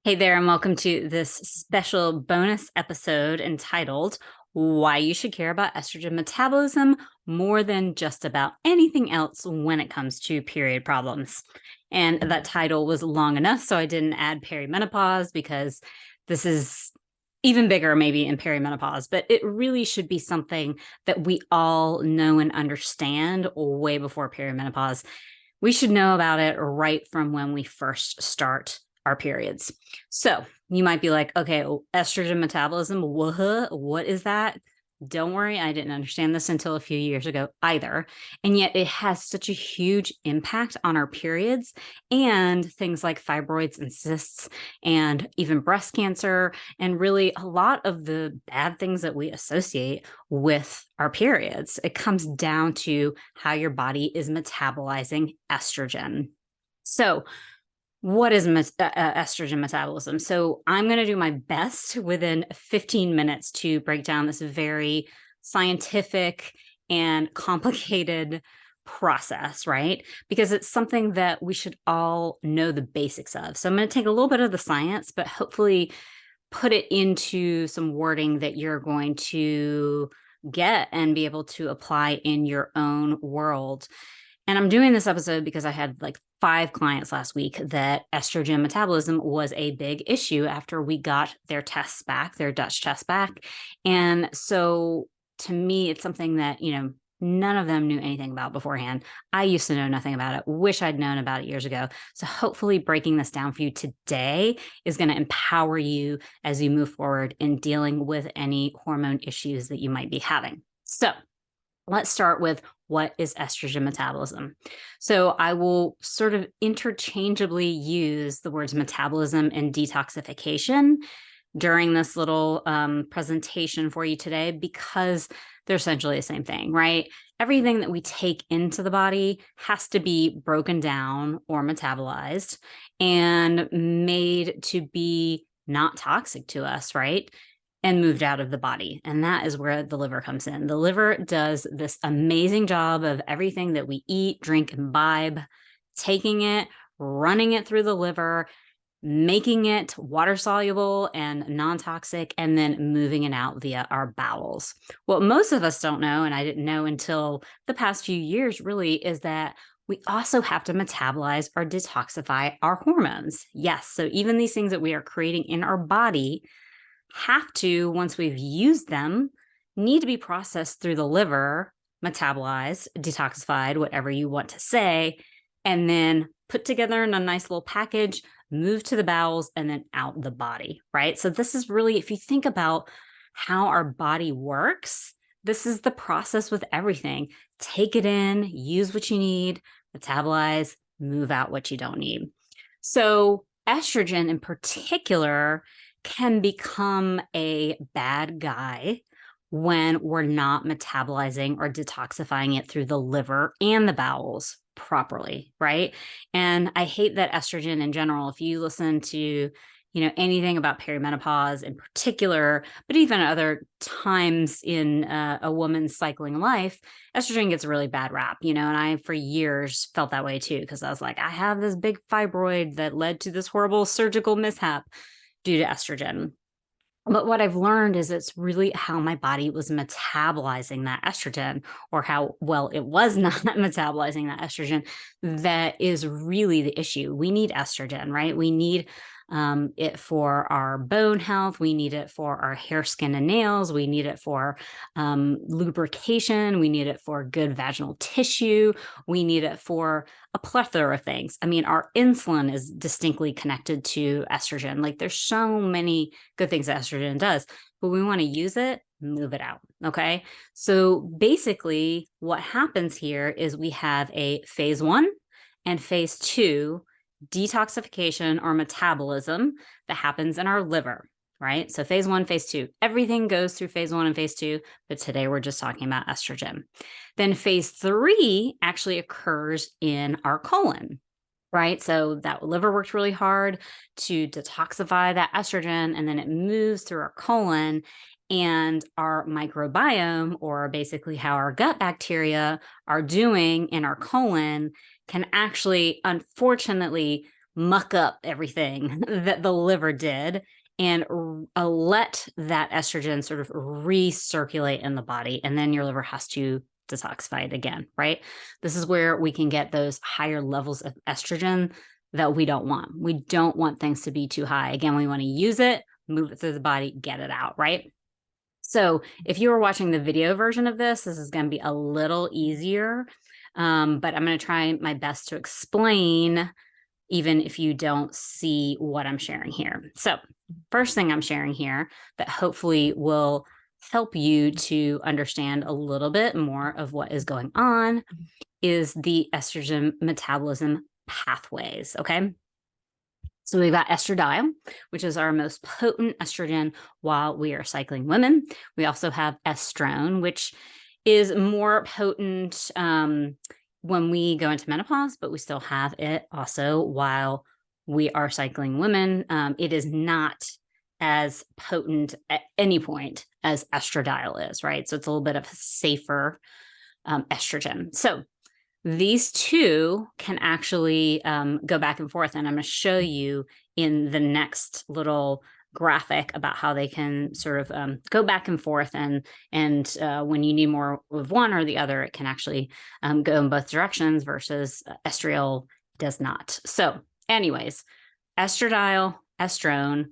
Hey there, and welcome to this special bonus episode entitled Why You Should Care About Estrogen Metabolism More Than Just About Anything Else When It Comes to Period Problems. And that title was long enough, so I didn't add perimenopause because this is even bigger maybe in perimenopause, but it really should be something that we all know and understand way before perimenopause. We should know about it right from when we first start our periods. So you might be like, okay, estrogen metabolism, what is that? Don't worry, I didn't understand this until a few years ago either. And yet it has such a huge impact on our periods and things like fibroids and cysts and even breast cancer, and really a lot of the bad things that we associate with our periods. It comes down to how your body is metabolizing estrogen. So, what is estrogen metabolism? So I'm going to do my best within 15 minutes to break down this very scientific and complicated process, right? Because it's something that we should all know the basics of. So I'm going to take a little bit of the science, but hopefully put it into some wording that you're going to get and be able to apply in your own world. And I'm doing this episode because I had like 5 clients last week that estrogen metabolism was a big issue after we got their tests back, their Dutch tests back. And so to me, it's something that, none of them knew anything about beforehand. I used to know nothing about it. Wish I'd known about it years ago. So hopefully breaking this down for you today is going to empower you as you move forward in dealing with any hormone issues that you might be having. So let's start with what is estrogen metabolism. So I will sort of interchangeably use the words metabolism and detoxification during this little presentation for you today because they're essentially the same thing, right? Everything that we take into the body has to be broken down or metabolized and made to be not toxic to us, right? And moved out of the body. And that is where the liver comes in. The liver does this amazing job of everything that we eat, drink, imbibe, taking it, running it through the liver, making it water soluble and non-toxic, and then moving it out via our bowels. What most of us don't know, and I didn't know until the past few years really, is that we also have to metabolize or detoxify our hormones. Yes, so even these things that we are creating in our body have to, once we've used them, need to be processed through the liver, metabolized, detoxified, whatever you want to say, and then put together in a nice little package, move to the bowels, and then out the body, right? So this is really, if you think about how our body works, this is the process with everything. Take it in, use what you need, metabolize, move out what you don't need. So estrogen in particular can become a bad guy when we're not metabolizing or detoxifying it through the liver and the bowels properly, right? And I hate that estrogen in general, if you listen to, anything about perimenopause in particular, but even other times in a woman's cycling life, estrogen gets a really bad rap, and I, for years, felt that way too, because I was like, I have this big fibroid that led to this horrible surgical mishap due to estrogen. But what I've learned is it's really how my body was metabolizing that estrogen, or how well it was not metabolizing that estrogen, that is really the issue. We need estrogen, right? We need it for our bone health. We need it for our hair, skin, and nails. We need it for lubrication. We need it for good vaginal tissue. We need it for a plethora of things. I mean, our insulin is distinctly connected to estrogen. Like, there's so many good things that estrogen does, but we want to use it, move it out. Okay. So basically what happens here is we have a phase 1 and phase 2 detoxification or metabolism that happens in our liver, right? So phase 1, phase 2, everything goes through phase 1 and phase 2, but today we're just talking about estrogen. Then phase 3 actually occurs in our colon, right? So that liver worked really hard to detoxify that estrogen, and then it moves through our colon, and our microbiome, or basically how our gut bacteria are doing in our colon, can actually, unfortunately, muck up everything that the liver did and let that estrogen sort of recirculate in the body. And then your liver has to detoxify it again, right? This is where we can get those higher levels of estrogen that we don't want. We don't want things to be too high. Again, we want to use it, move it through the body, get it out, right? So if you were watching the video version of this is going to be a little easier, but I'm going to try my best to explain even if you don't see what I'm sharing here. So first thing I'm sharing here that hopefully will help you to understand a little bit more of what is going on is the estrogen metabolism pathways, okay? So we've got estradiol, which is our most potent estrogen while we are cycling women. We also have estrone, which is more potent when we go into menopause, but we still have it also while we are cycling women. It is not as potent at any point as estradiol is, right? So it's a little bit of a safer estrogen. So these two can actually go back and forth. And I'm going to show you in the next little graphic about how they can sort of go back and forth. And when you need more of one or the other, it can actually go in both directions versus estriol does not. So anyways, estradiol, estrone,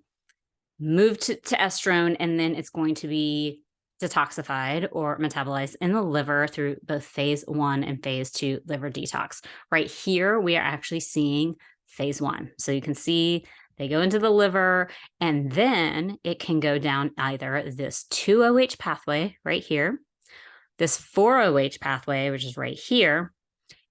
move to estrone, and then it's going to be detoxified or metabolized in the liver through both phase 1 and phase 2 liver detox. Right here, we are actually seeing phase 1. So you can see they go into the liver, and then it can go down either this 2-OH pathway right here, this 4-OH pathway, which is right here,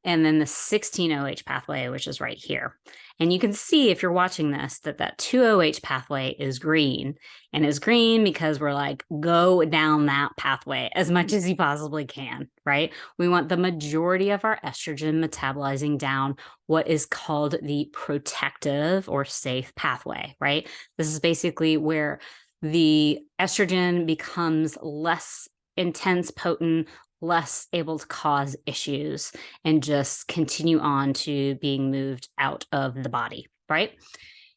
and then the 16-OH pathway, which is right here. And you can see if you're watching this, that 2-OH pathway is green, and is green because we're like, go down that pathway as much as you possibly can, right? We want the majority of our estrogen metabolizing down what is called the protective or safe pathway, right? This is basically where the estrogen becomes less intense, potent, less able to cause issues and just continue on to being moved out of the body, right?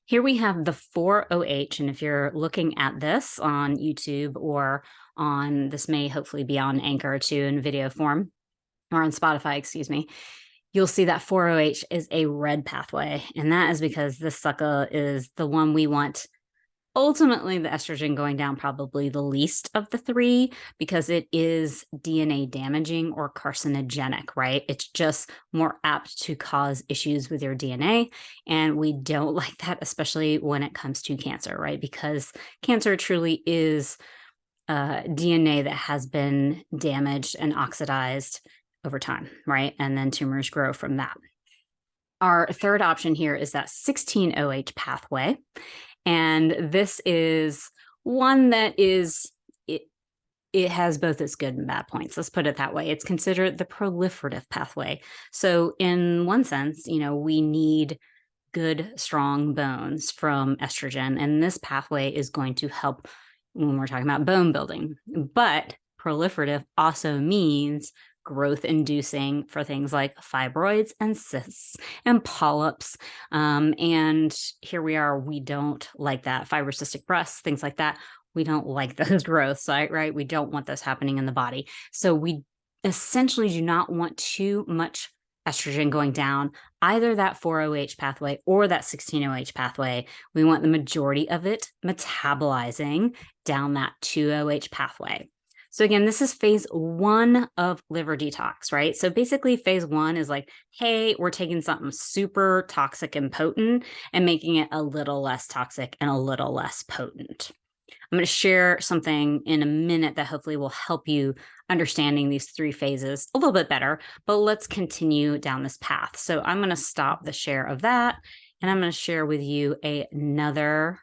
Here we have the 4-OH, and if you're looking at this on YouTube or on, this may hopefully be on Anchor too in video form, or on Spotify, excuse me, you'll see that 4-OH is a red pathway, and that is because this sucker is the one we want. Ultimately, the estrogen going down probably the least of the three because it is DNA damaging or carcinogenic, right? It's just more apt to cause issues with your DNA. And we don't like that, especially when it comes to cancer, right? Because cancer truly is DNA that has been damaged and oxidized over time, right? And then tumors grow from that. Our third option here is that 16-OH pathway. And this is one that is, it has both its good and bad points. Let's put it that way. It's considered the proliferative pathway. So in one sense, you know, we need good, strong bones from estrogen. And this pathway is going to help when we're talking about bone building. But proliferative also means growth inducing for things like fibroids and cysts and polyps. And here we are, we don't like that. Fibrocystic breasts, things like that. We don't like those growths, right? We don't want those happening in the body. So we essentially do not want too much estrogen going down either that 4-OH pathway or that 16-OH pathway. We want the majority of it metabolizing down that 2-OH pathway. So again, this is phase 1 of liver detox, right? So basically phase 1 is like, hey, we're taking something super toxic and potent and making it a little less toxic and a little less potent. I'm going to share something in a minute that hopefully will help you understanding these 3 phases a little bit better, but let's continue down this path. So I'm going to stop the share of that, and I'm going to share with you another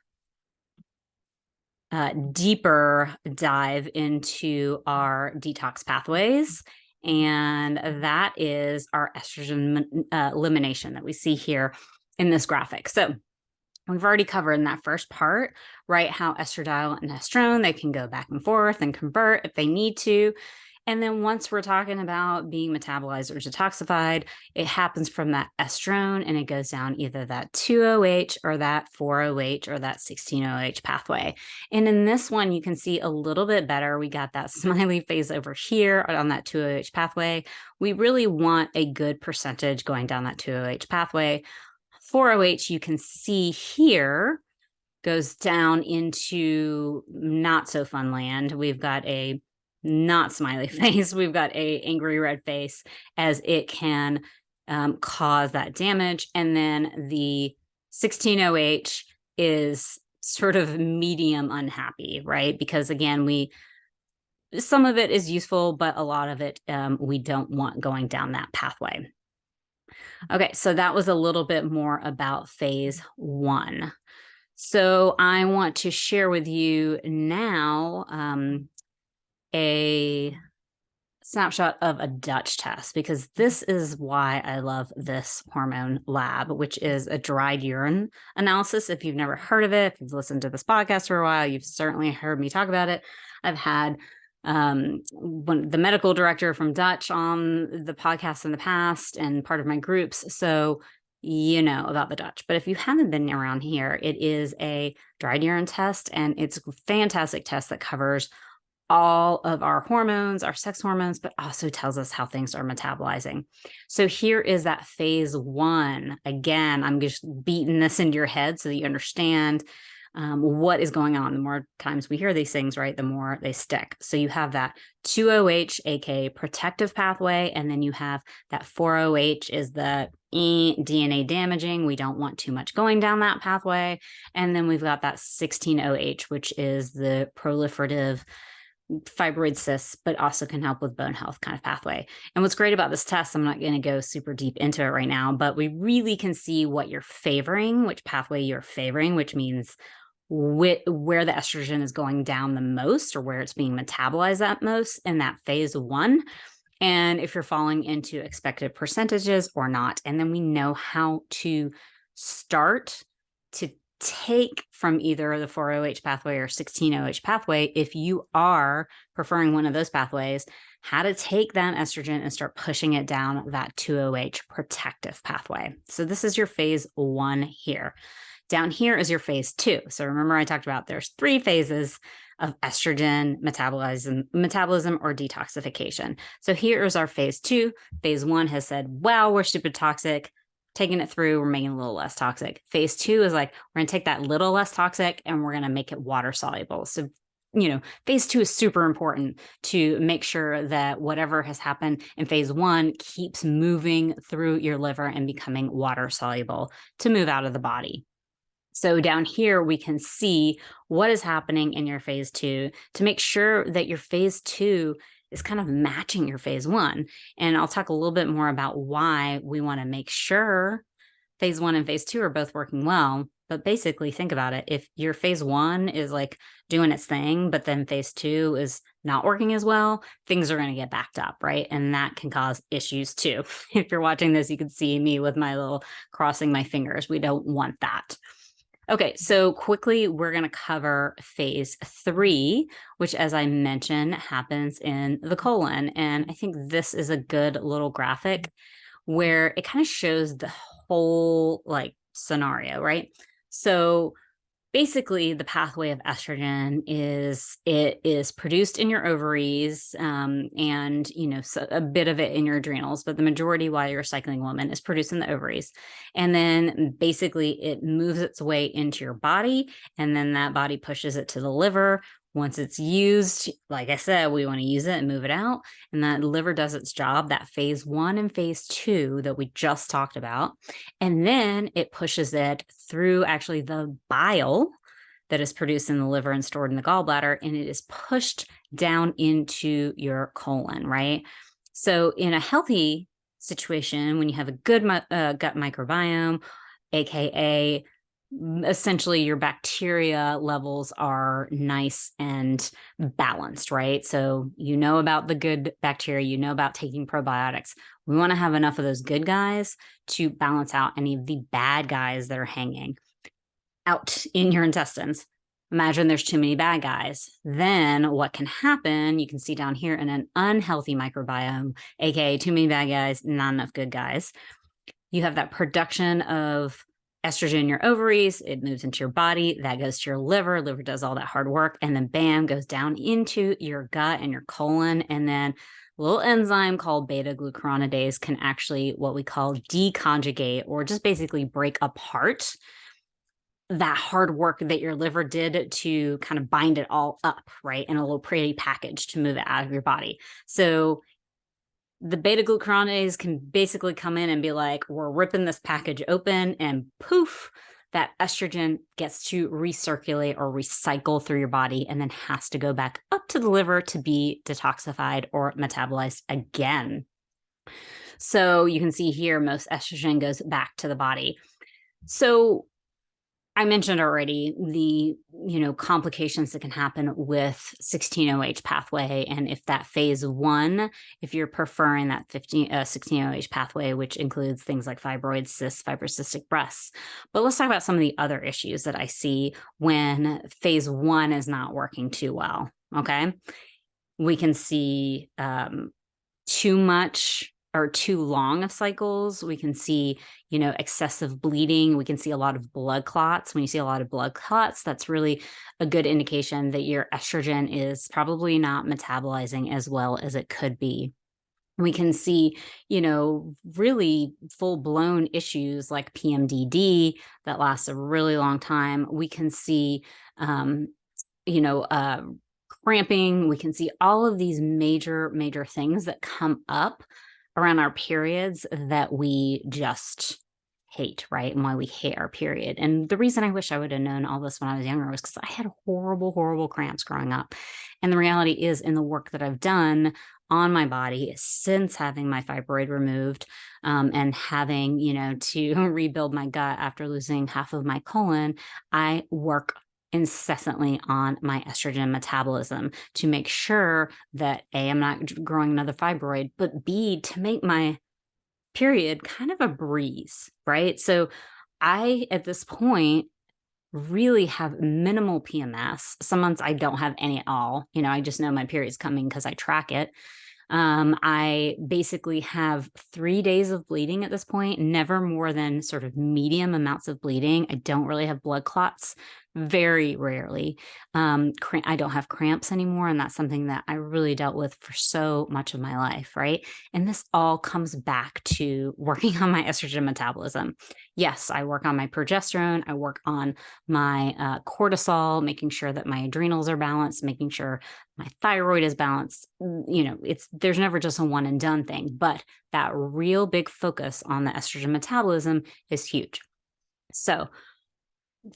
deeper dive into our detox pathways. And that is our estrogen elimination that we see here in this graphic. So we've already covered in that first part, right, how estradiol and estrone, they can go back and forth and convert if they need to. And then once we're talking about being metabolized or detoxified, it happens from that estrone and it goes down either that 2-OH or that 4-OH or that 16-OH pathway. And in this one, you can see a little bit better. We got that smiley face over here on that 2-OH pathway. We really want a good percentage going down that 2-OH pathway. 4-OH, you can see here, goes down into not so fun land. We've got a not smiley face. We've got a angry red face, as it can cause that damage. And then the 16-OH is sort of medium unhappy, right? Because again, some of it is useful, but a lot of it we don't want going down that pathway. Okay, so that was a little bit more about phase 1. So I want to share with you now a snapshot of a Dutch test, because this is why I love this hormone lab, which is a dried urine analysis. If you've never heard of it, if you've listened to this podcast for a while, you've certainly heard me talk about it. I've had the medical director from Dutch on the podcast in the past and part of my groups. So you know about the Dutch. But if you haven't been around here, it is a dried urine test, and it's a fantastic test that covers all of our hormones, our sex hormones, but also tells us how things are metabolizing. So here is that phase 1. Again, I'm just beating this into your head so that you understand what is going on. The more times we hear these things, right, the more they stick. So you have that 2-OH, aka protective pathway, and then you have that 4-OH is the DNA damaging. We don't want too much going down that pathway. And then we've got that 16-OH, which is the proliferative fibroid cysts, but also can help with bone health kind of pathway. And what's great about this test, I'm not going to go super deep into it right now, but we really can see what you're favoring, which pathway you're favoring, which means where the estrogen is going down the most or where it's being metabolized at most in that phase 1. And if you're falling into expected percentages or not. And then we know how to start to take from either the 4-OH pathway or 16-OH pathway, if you are preferring one of those pathways, how to take that estrogen and start pushing it down that 2-OH protective pathway. So this is your phase 1 here. Down here is your phase 2. So remember I talked about there's 3 phases of estrogen metabolism or detoxification. So here is our phase 2. Phase 1 has said, wow, we're stupid toxic. Taking it through, we're making it a little less toxic. Phase 2 is like, we're going to take that little less toxic and we're going to make it water soluble. So, phase 2 is super important to make sure that whatever has happened in phase 1 keeps moving through your liver and becoming water soluble to move out of the body. So down here, we can see what is happening in your phase 2 to make sure that your phase 2 is kind of matching your phase 1. And I'll talk a little bit more about why we want to make sure phase 1 and phase 2 are both working well. But basically, think about it. If your phase 1 is like doing its thing, but then phase 2 is not working as well, things are going to get backed up, right? And that can cause issues too. If you're watching this, you can see me with my little crossing my fingers. We don't want that. Okay, so quickly, we're going to cover phase 3, which, as I mentioned, happens in the colon. And I think this is a good little graphic where it kind of shows the whole scenario, right? So basically, the pathway of estrogen is produced in your ovaries, and so a bit of it in your adrenals, but the majority, while you're a cycling woman, is produced in the ovaries. And then basically it moves its way into your body, and then that body pushes it to the liver. Once it's used, like I said, we want to use it and move it out. And that liver does its job, that phase 1 and phase 2 that we just talked about. And then it pushes it through actually the bile that is produced in the liver and stored in the gallbladder, and it is pushed down into your colon, right? So in a healthy situation, when you have a good gut microbiome, aka essentially your bacteria levels are nice and balanced, right? So about the good bacteria, about taking probiotics. We want to have enough of those good guys to balance out any of the bad guys that are hanging out in your intestines. Imagine there's too many bad guys. Then what can happen, you can see down here in an unhealthy microbiome, aka too many bad guys, not enough good guys. You have that production of estrogen in your ovaries, it moves into your body, that goes to your liver does all that hard work, and then bam, goes down into your gut and your colon, and then a little enzyme called beta glucuronidase can actually what we call deconjugate, or just basically break apart that hard work that your liver did to kind of bind it all up, right, in a little pretty package to move it out of your body. So the beta glucuronidase can basically come in and be like, we're ripping this package open, and poof, that estrogen gets to recirculate or recycle through your body and then has to go back up to the liver to be detoxified or metabolized again. So you can see here, most estrogen goes back to the body. So I mentioned already the, complications that can happen with 16-OH pathway. And if that phase 1, if you're preferring that 16-OH pathway, which includes things like fibroids, cysts, fibrocystic breasts. But let's talk about some of the other issues that I see when phase 1 is not working too well. Okay. We can see too much or too long of cycles. We can see, excessive bleeding. We can see a lot of blood clots. When you see a lot of blood clots, that's really a good indication that your estrogen is probably not metabolizing as well as it could be. We can see, really full-blown issues like PMDD that lasts a really long time. We can see, cramping. We can see all of these major things that come up around our periods that we just hate, right? And why we hate our period. And the reason I wish I would have known all this when I was younger was because I had horrible cramps growing up. And the reality is, in the work that I've done on my body since having my fibroid removed, and having, to rebuild my gut after losing half of my colon, I work incessantly on my estrogen metabolism to make sure that A, I'm not growing another fibroid, but B, to make my period kind of a breeze, right? So I, at this point, really have minimal PMS. Some months I don't have any at all. I just know my period's coming because I track it. I basically have 3 days of bleeding at this point, never more than sort of medium amounts of bleeding. I don't really have blood clots, very rarely. I don't have cramps anymore, and that's something that I really dealt with for so much of my life, right? And this all comes back to working on my estrogen metabolism. Yes, I work on my progesterone. I work on my cortisol, making sure that my adrenals are balanced, making sure my thyroid is balanced. There's never just a one and done thing, but that real big focus on the estrogen metabolism is huge. So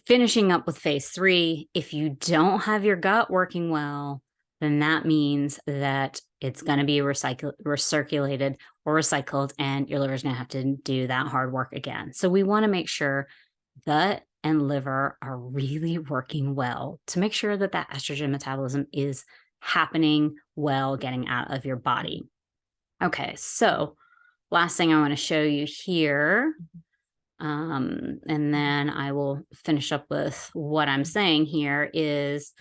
finishing up with phase 3, if you don't have your gut working well, then that means that it's going to be recirculated or recycled, and your liver is going to have to do that hard work again. So we want to make sure gut and liver are really working well to make sure that that estrogen metabolism is happening well, getting out of your body. Okay, so last thing I want to show you here, and then I will finish up with what I'm saying here, is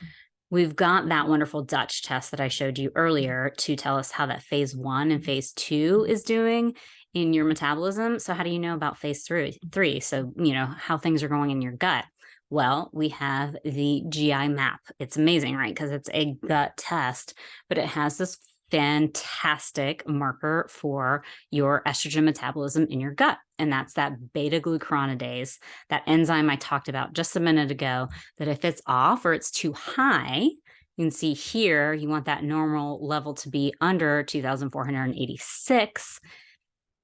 we've got that wonderful Dutch test that I showed you earlier to tell us how that phase 1 and phase 2 is doing in your metabolism. So how do you know about phase 3? So, how things are going in your gut. Well, we have the GI map. It's amazing, right? Because it's a gut test, but it has this fantastic marker for your estrogen metabolism in your gut. And that's that beta glucuronidase, that enzyme I talked about just a minute ago, that if it's off or it's too high, you can see here, you want that normal level to be under 2,486.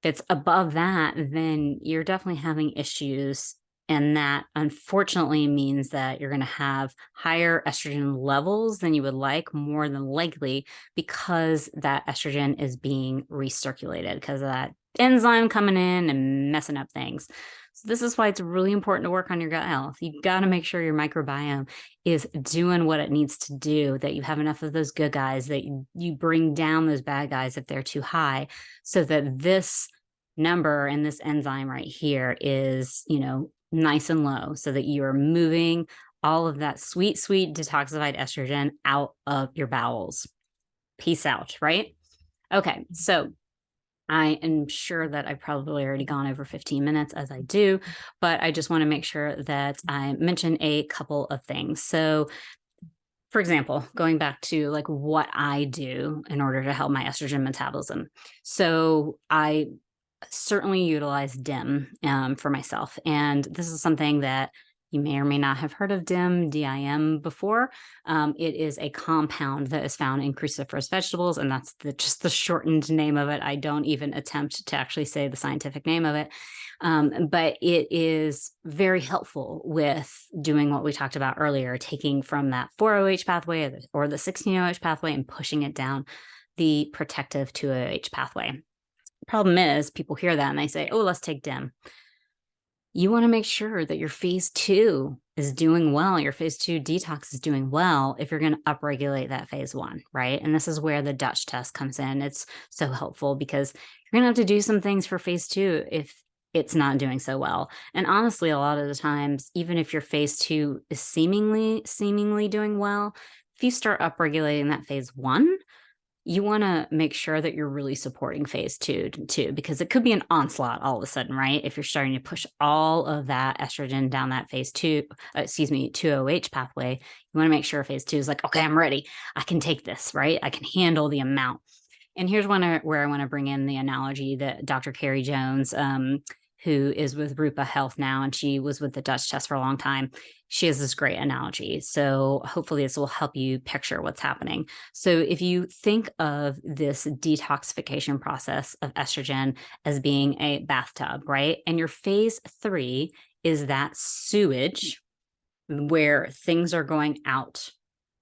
If it's above that, then you're definitely having issues. And that unfortunately means that you're going to have higher estrogen levels than you would like, more than likely, because that estrogen is being recirculated because of that enzyme coming in and messing up things. So this is why it's really important to work on your gut health. You got to make sure your microbiome is doing what it needs to do, that you have enough of those good guys, that you bring down those bad guys if they're too high, so that this number and this enzyme right here is, nice and low, so that you're moving all of that sweet, sweet detoxified estrogen out of your bowels. Peace out, right? Okay, so I am sure that I've probably already gone over 15 minutes as I do, but I just want to make sure that I mention a couple of things. So, for example, going back to like what I do in order to help my estrogen metabolism. So, I certainly utilize DIM for myself. And this is something that you may or may not have heard of DIM before. It is a compound that is found in cruciferous vegetables, and that's just the shortened name of it. I don't even attempt to actually say the scientific name of it. But it is very helpful with doing what we talked about earlier, taking from that 4-OH pathway or the 16-OH pathway and pushing it down the protective 2-OH pathway. Problem is, people hear that and they say, oh, let's take DIM. You want to make sure that your phase 2 is doing well. Your phase 2 detox is doing well if you're going to upregulate that phase 1, right? And this is where the Dutch test comes in. It's so helpful because you're going to have to do some things for phase 2 if it's not doing so well. And honestly, a lot of the times, even if your phase 2 is seemingly doing well, if you start upregulating that phase 1, you want to make sure that you're really supporting phase 2 too, because it could be an onslaught all of a sudden, right? If you're starting to push all of that estrogen down that phase 2, 2-OH pathway, you want to make sure phase 2 is like, okay, I'm ready. I can take this, right? I can handle the amount. And here's where I want to bring in the analogy that Dr. Carrie Jones, who is with Rupa Health now, and she was with the Dutch test for a long time. She has this great analogy. So hopefully this will help you picture what's happening. So if you think of this detoxification process of estrogen as being a bathtub, right? And your phase 3 is that sewage where things are going out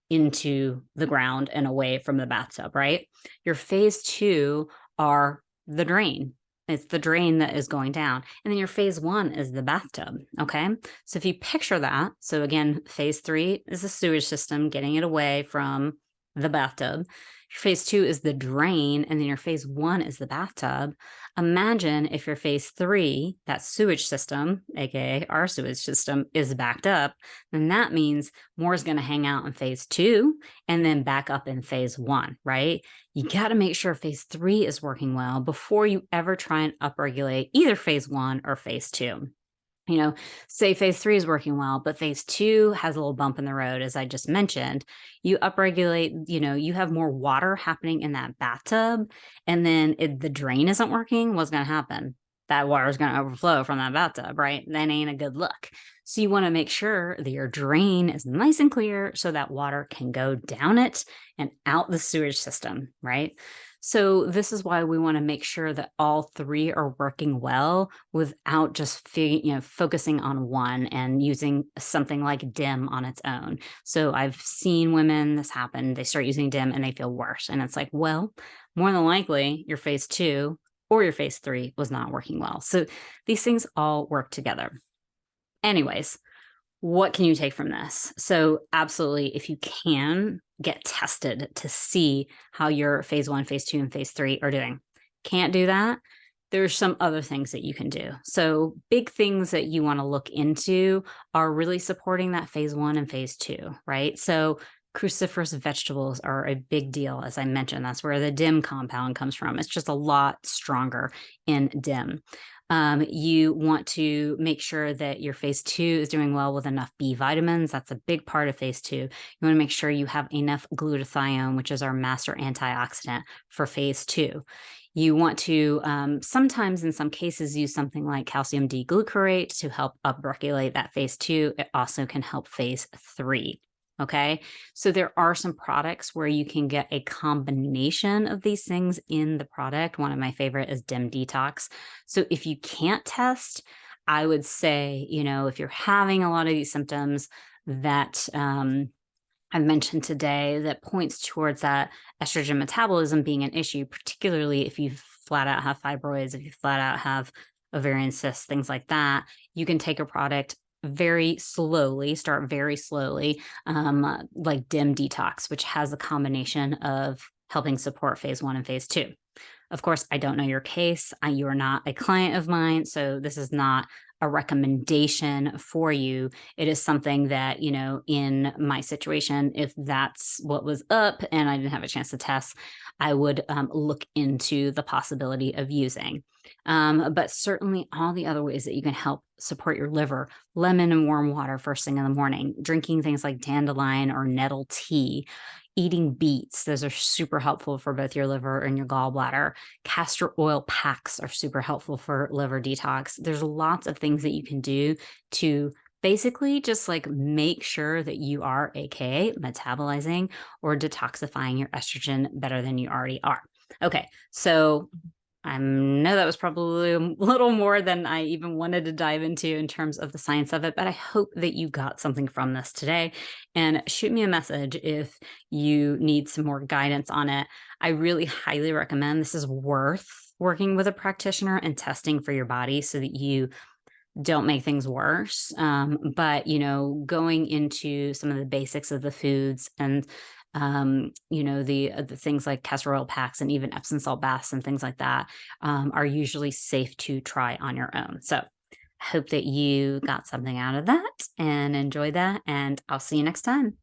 into the ground and away from the bathtub, right? Your phase 2 are the drain. It's the drain that is going down. And then your phase 1 is the bathtub. Okay. So if you picture that, so again, phase 3 is the sewage system, getting it away from the bathtub. Your phase 2 is the drain, and then your phase 1 is the bathtub. Imagine if your phase 3, that sewage system, aka our sewage system, is backed up, then that means more is going to hang out in phase 2 and then back up in phase 1, right? You got to make sure phase 3 is working well before you ever try and upregulate either phase 1 or phase 2. Say phase 3 is working well, but phase 2 has a little bump in the road, as I just mentioned. You upregulate, you have more water happening in that bathtub, and then the drain isn't working. What's going to happen? That water is going to overflow from that bathtub, right? That ain't a good look. So you want to make sure that your drain is nice and clear so that water can go down it and out the sewage system, right? So this is why we want to make sure that all 3 are working well without just focusing on one and using something like DIM on its own. So I've seen women, this happen, they start using DIM and they feel worse. And it's like, well, more than likely your phase 2 or your phase 3 was not working well. So these things all work together. Anyways, what can you take from this? So absolutely, if you can, get tested to see how your phase 1, phase 2, and phase 3 are doing. Can't do that? There's some other things that you can do. So big things that you want to look into are really supporting that phase 1 and phase 2, right? So cruciferous vegetables are a big deal. As I mentioned, that's where the DIM compound comes from. It's just a lot stronger in DIM. You want to make sure that your phase 2 is doing well with enough B vitamins. That's a big part of phase 2. You want to make sure you have enough glutathione, which is our master antioxidant for phase 2. You want to sometimes, in some cases, use something like calcium D-glucarate to help upregulate that phase 2. It also can help phase 3. Okay, so there are some products where you can get a combination of these things in the product. One of my favorite is DIM Detox. So if you can't test, I would say, if you're having a lot of these symptoms that I mentioned today that points towards that estrogen metabolism being an issue, particularly if you flat out have fibroids, if you flat out have ovarian cysts, things like that, you can take a product very slowly, start very slowly, like DIM Detox, which has a combination of helping support phase 1 and phase 2. Of course, I don't know your case. You are not a client of mine, so this is not a recommendation for you. It is something that, in my situation, if that's what was up and I didn't have a chance to test, I would look into the possibility of using. But certainly all the other ways that you can help support your liver: lemon and warm water first thing in the morning, drinking things like dandelion or nettle tea, eating beets. Those are super helpful for both your liver and your gallbladder. Castor oil packs are super helpful for liver detox. There's lots of things that you can do to basically just like make sure that you are, AKA, metabolizing or detoxifying your estrogen better than you already are. Okay, so I know that was probably a little more than I even wanted to dive into in terms of the science of it, but I hope that you got something from this today. And shoot me a message if you need some more guidance on it. I really highly recommend this is worth working with a practitioner and testing for your body so that you don't make things worse. But, going into some of the basics of the foods and the things like castor oil packs and even Epsom salt baths and things like that are usually safe to try on your own. So hope that you got something out of that and enjoy that. And I'll see you next time.